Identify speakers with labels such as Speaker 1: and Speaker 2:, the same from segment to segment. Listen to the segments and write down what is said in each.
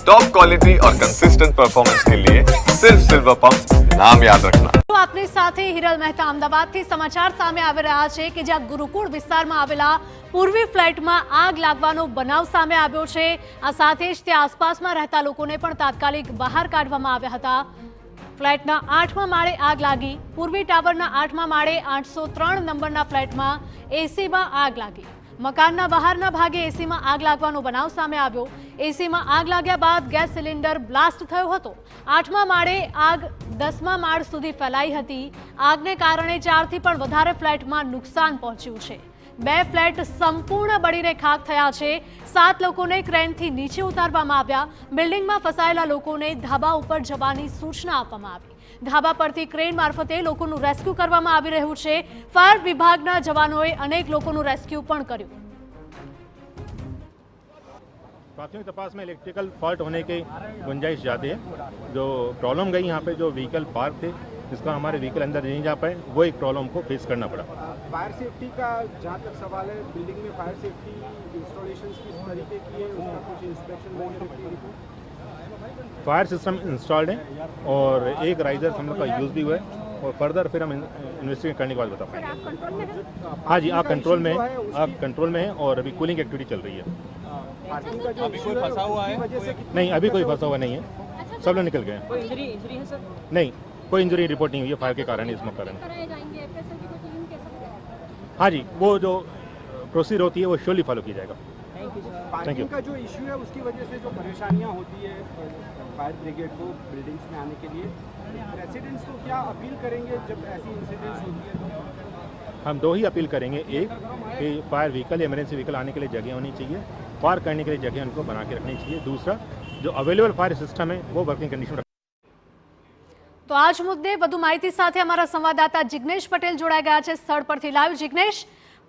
Speaker 1: Top quality और consistent performance के लिए सिर्फ सिल्वर पंप नाम याद रखना।
Speaker 2: આપની સાથે હિરલ મહેતા અમદાવાદથી સમાચાર સામે આવી રહ્યા છે કે જ્યાં ગુરુકુળ વિસ્તારમાં આવેલા પૂર્વી ફ્લેટમાં આગ લાગવાનો બનાવ સામે આવ્યો છે। આ સાથે જ ત્યાં આસપાસમાં રહેતા લોકોને પણ તાત્કાલિક બહાર કાઢવામાં આવ્યા હતા। ફ્લેટના 8મા માળે આગ લાગી। પૂર્વી ટાવરના 8મા માળે 803 નંબરના ફ્લેટમાં એસીમાં આગ લાગી। મકાનના બહારના ભાગે એસીમાં આગ લાગવાનો બનાવ સામે આવ્યો। એસીમાં આગ લાગ્યા બાદ ગેસ સિલિન્ડર બ્લાસ્ટ થયો હતો। 8મા માળે આગ 10મા માળ સુધી ફેલાઈ હતી। આગને કારણે 4થી પણ વધારે ફ્લેટમાં નુકસાન પહોંચ્યું છે। 2 ફ્લેટ સંપૂર્ણ બળીને ખાખ થયા છે। 7 લોકોને ક્રેનથી નીચે ઉતારવામાં આવ્યા। બિલ્ડિંગમાં ફસાયેલા લોકોને ધાબા ઉપર જવાની સૂચના આપવામાં આવી। ધાબા પરથી ક્રેન મારફતે લોકોનું રેસ્ક્યુ કરવામાં આવી રહ્યું છે। ફાયર વિભાગના જવાનોએ અનેક લોકોનું રેસ્ક્યુ પણ કર્યું।
Speaker 3: प्राथमिक तपास में इलेक्ट्रिकल फॉल्ट होने की गुंजाइश ज़्यादा है। जो प्रॉब्लम गई यहाँ पे जो व्हीकल पार्क थे जिसका हमारे व्हीकल अंदर नहीं जा पाए, वो एक प्रॉब्लम को फेस करना पड़ा।
Speaker 4: फायर सेफ्टी का जहाँ तक सवाल है, बिल्डिंग में फायर सेफ्टी इंस्टॉलेशन किस तरीके की है, उसका कुछ इंस्पेक्शन वगैरह की रिपोर्ट?
Speaker 3: फायर सिस्टम इंस्टॉल्ड है और एक राइजर हम लोग का यूज़ भी हुआ है और फर्दर फिर हम इन्वेस्टिगेट करने के बाद बता पाएंगे। हाँ जी, आप कंट्रोल में है और अभी कूलिंग एक्टिविटी चल रही है।
Speaker 4: अभी कोई फंसा हुआ है?
Speaker 3: नहीं, अभी कोई फंसा हुआ नहीं है, सब लोग निकल गए।
Speaker 5: कोई इंजरी है सर?
Speaker 3: नहीं, कोई इंजरी रिपोर्ट नहीं हुई है फायर के कारण, इसमें कारण। हाँ जी, वो जो प्रोसीजर होती है वो श्योरली फॉलो की जाएगा।
Speaker 4: पार्किंग का जो इशू है उसकी वजह से जो परेशानियां होती है फायर ब्रिगेड को बिल्डिंग्स में आने के लिए, रेसिडेंट्स को क्या अपील करेंगे जब ऐसी इंसिडेंट्स होती है तो?
Speaker 3: हम दो ही अपील करेंगे। एक कि फायर व्हीकल, इमरजेंसी व्हीकल आने के लिए जगह होनी चाहिए, पार्क करने के लिए जगह उनको बना के रखनी चाहिए। दूसरा, जो अवेलेबल फायर सिस्टम है वो वर्किंग कंडीशन।
Speaker 2: તો આ જ મુદ્દે વધુ માહિતી સાથે અમારા સંવાદદાતા જિગ્નેશ પટેલ જોડાઈ ગયા છે સ્થળ પરથી લાઈવ। જિગ્નેશ,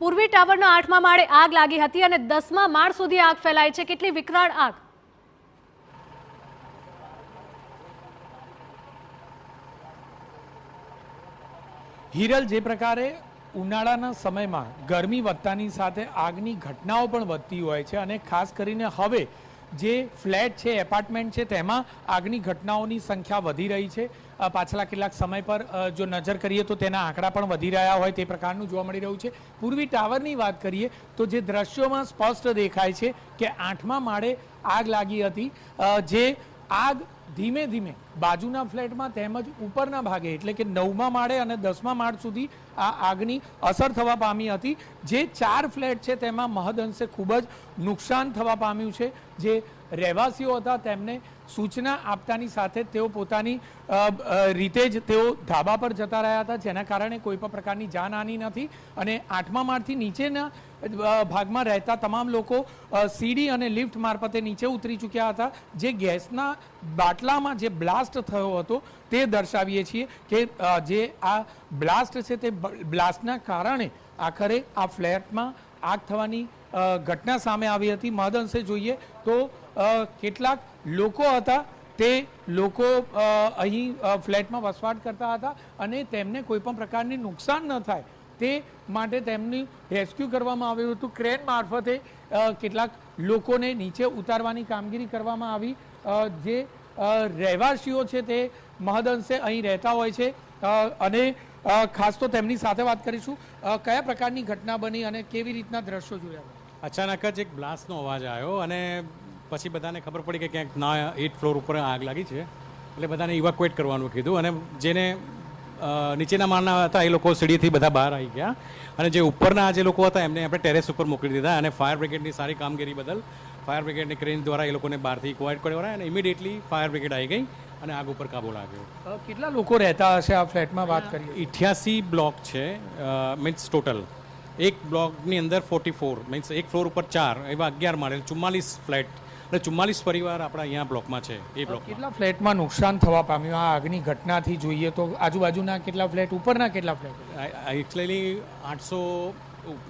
Speaker 2: પૂર્વી ટાવરના 8મા માળે આગ લાગી હતી અને 10મા માળ સુધી આગ ફેલાઈ છે। કેટલી વિકરાળ આગ?
Speaker 6: હિરલ, જે પ્રકારે ઉનાળાના સમયમાં ગરમી વધતાની સાથે આગની ઘટનાઓ પણ વધતી હોય છે અને ખાસ કરીને હવે જે ફ્લેટ છે, એપાર્ટમેન્ટ છે, તેમાં આગની ઘટનાઓની સંખ્યા વધી રહી છે। પાછલા કેટલાક સમય પર જો નજર કરીએ તો તેના આંકડા પણ વધી રહ્યા હોય તે પ્રકારનું જોવા મળી રહ્યું છે। પૂર્વી ટાવરની વાત કરીએ તો જે દ્રશ્યોમાં સ્પષ્ટ દેખાય છે કે 8મા માળે આગ લાગી હતી। જે આગ ધીમે ધીમે બાજુના ફ્લેટમાં તેમજ ઉપરના ભાગે એટલે કે 9મા માળે અને 10મા માળ સુધી આ આગની અસર થવા પામી હતી। જે 4 ફ્લેટ છે તેમાં મહદઅંશે ખૂબ જ નુકસાન થવા પામ્યું છે। જે રહેવાસીઓ હતા તેમને સૂચના આપતાની સાથે તેઓ પોતાની રીતે જ તેઓ ધાબા પર જતા રહ્યા હતા, જેના કારણે કોઈ પણ પ્રકારની જાનહાનિ નથી। અને 8મા માળથી નીચેના ભાગમાં રહેતા તમામ લોકો સીડી અને લિફ્ટ મારફતે નીચે ઉતરી ચૂક્યા હતા। જે ગેસના બાટલામાં જે બ્લાસ્ટ થયો હતો તે દર્શાવીએ છીએ કે જે આ બ્લાસ્ટ છે તે બ્લાસ્ટના કારણે આખરે આ ફ્લેટમાં આગ થવાની ઘટના સામે આવી હતી। મહદઅંશે જોઈએ તો કેટલાક લોકો હતા તે લોકો અહીં ફ્લેટમાં વસવાટ કરતા હતા અને તેમને કોઈ પણ પ્રકારની નુકસાન ન થાય તે માટે તેમની રેસ્ક્યુ કરવામાં આવ્યું હતું। ક્રેન મારફતે કેટલાક લોકોને નીચે ઉતારવાની કામગીરી કરવામાં આવી। જે રહેવાસીઓ છે તે મહદઅંશે અહીં રહેતા હોય છે અને ખાસ તો તેમની સાથે વાત કરીશું। કયા પ્રકારની ઘટના બની અને કેવી રીતના દ્રશ્યો જોયા?
Speaker 7: અચાનક જ એક બ્લાસ્ટનો અવાજ આવ્યો અને પછી બધાને ખબર પડી કે ક્યાંક ના 8th ફ્લોર ઉપર આગ લાગી છે, એટલે બધાને ઇવાક્યુએટ કરવાનું કીધું અને જેને નીચેના માળના હતા એ લોકો સીડીથી બધા બહાર આવી ગયા અને જે ઉપરના જે લોકો હતા એમને આપણે ટેરેસ ઉપર મોકલી દીધા। અને ફાયર બ્રિગેડની સારી કામગીરી બદલ ફાયર બ્રિગેડની ક્રેન દ્વારા એ લોકોને બહારથી ઇવાક્યુએટ કર્યા અને ઇમિડિયેટલી ફાયર બ્રિગેડ આવી ગઈ અને આગ ઉપર કાબુ લાગ્યો।
Speaker 6: કેટલા લોકો રહેતા હશે આ ફ્લેટમાં વાત કરીએ?
Speaker 7: 88 બ્લોક છે, મીન્સ ટોટલ એક બ્લોકની અંદર 44 મીન્સ એક ફ્લોર ઉપર 4 એવા 11 માળે 44 ફ્લેટ અને 44 પરિવાર આપણા અહીંયા બ્લોકમાં છે। એ બ્લોક
Speaker 6: કેટલા ફ્લેટમાં નુકસાન થવા પામ્યું આ આગની ઘટનાથી જોઈએ તો? આજુબાજુના કેટલા ફ્લેટ, ઉપરના કેટલા ફ્લેટ?
Speaker 7: એકચ્યુઅલી 800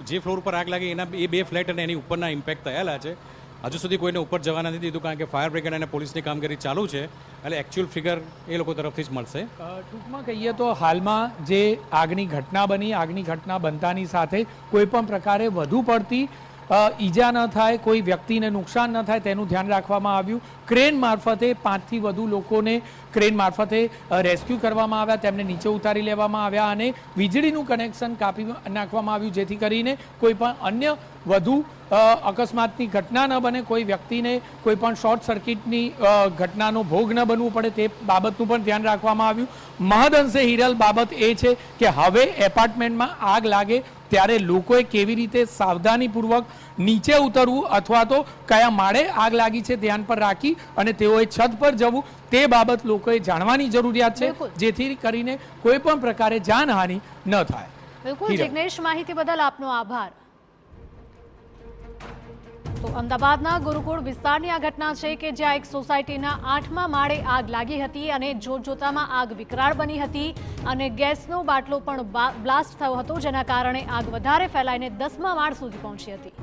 Speaker 7: જે ફ્લોર ઉપર આગ લાગી એના એ 2 ફ્લેટ અને એની ઉપરના ઇમ્પેક્ટ થયેલા છે। હજુ સુધી કોઈને ઉપર જવા નથી દીધું કારણ કે ફાયર બ્રિગેડ અને પોલીસની કામગીરી ચાલુ છે, એટલે એકચ્યુઅલ ફિગર એ લોકો તરફથી જ મળશે।
Speaker 6: ટૂંકમાં કહીએ તો હાલમાં જે આગની ઘટના બની, આગની ઘટના બનતાની સાથે કોઈ પણ પ્રકારે વધુ પડતી ઈજા ન થાય, કોઈ વ્યક્તિને નુકસાન ન થાય તેનું ધ્યાન રાખવામાં આવ્યું. ક્રેન મારફતે 5 થી વધુ લોકોને ક્રેન મારફતે રેસ્ક્યુ કરવામાં આવ્યા, તેમને નીચે ઉતારી લેવામાં આવ્યા અને વીજળીનું કનેક્શન કાપી નાખવામાં આવ્યું, જેથી કરીને કોઈ પણ અન્ય વધુ અકસ્માતની ઘટના ન બને, કોઈ વ્યક્તિને કોઈ પણ શોર્ટ સર્કિટની ઘટનાનો ભોગ ન બનવું પડે તે બાબતનું પણ ધ્યાન રાખવામાં આવ્યું. મહદઅંશે હિરલ બાબત એ છે કે હવે એપાર્ટમેન્ટમાં આગ લાગે ત્યારે લોકોએ કેવી રીતે સાવધાનીપૂર્વક નીચે ઉતરવું અથવા તો કયા માળે આગ લાગી છે ધ્યાન પર રાખી અને તેઓએ છત પર જવું તે બાબત લોકોએ જાણવાની જરૂરિયાત છે, જેથી કરીને કોઈ પણ પ્રકારે જાનહાનિ ન થાય.
Speaker 2: બિલકુલ જિગ્નેશ, માહિતી બદલ આપનો આભાર. તો અમદાવાદના ગુરુકુળ વિસ્તારની આ ઘટના છે કે જ્યાં એક સોસાયટીના 8મા માળે આગ લાગી હતી અને જોતજોતામાં આગ વિકરાળ બની હતી અને ગેસનો બાટલો પણ બ્લાસ્ટ થયો હતો, જેના કારણે આગ વધારે ફેલાઈને 10મા માળ સુધી પહોંચી હતી.